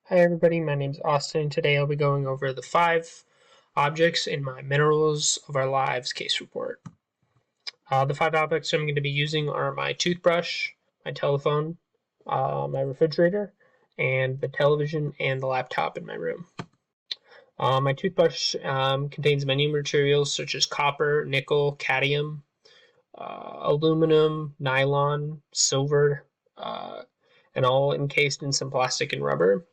Hi everybody, my name is Austin. Today I'll be going over the 5 objects in my Minerals of Our Lives case report. The 5 objects I'm going to be using are my toothbrush, my telephone, my refrigerator, and the television and the laptop in my room. My toothbrush contains many materials such as copper, nickel, cadmium, aluminum, nylon, silver, and all encased in some plastic and rubber.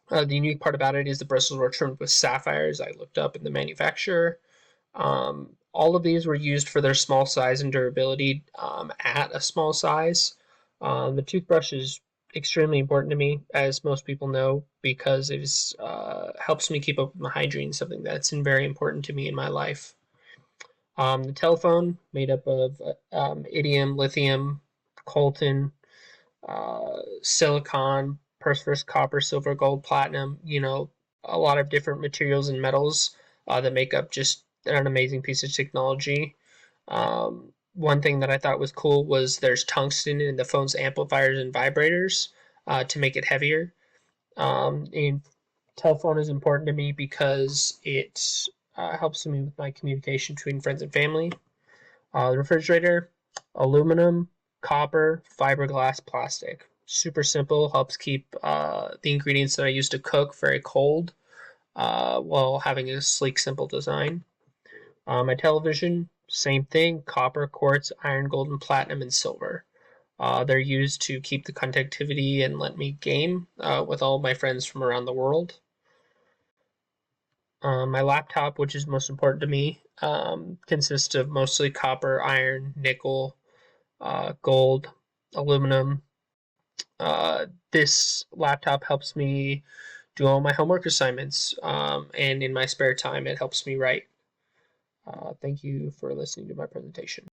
The unique part about it is the bristles were trimmed with sapphires. I looked up in the manufacturer. All of these were used for their small size and durability at a small size. The toothbrush is extremely important to me, as most people know, because it helps me keep up with my hygiene, something that's very important to me in my life. The telephone, made up of iridium, lithium, coltan, silicon, phosphorus, copper, silver, gold, platinum, a lot of different materials and metals that make up just an amazing piece of technology. One thing that I thought was cool was there's tungsten in the phone's amplifiers and vibrators to make it heavier. And telephone is important to me because it helps me with my communication between friends and family. The refrigerator, aluminum, copper, fiberglass, plastic. Super simple, helps keep the ingredients that I use to cook very cold while having a sleek, simple design. My television, same thing, copper, quartz, iron, gold, and platinum, and silver. They're used to keep the conductivity and let me game with all my friends from around the world. My laptop, which is most important to me, consists of mostly copper, iron, nickel, gold, aluminum. This laptop helps me do all my homework assignments, and in my spare time, it helps me write. Thank you for listening to my presentation.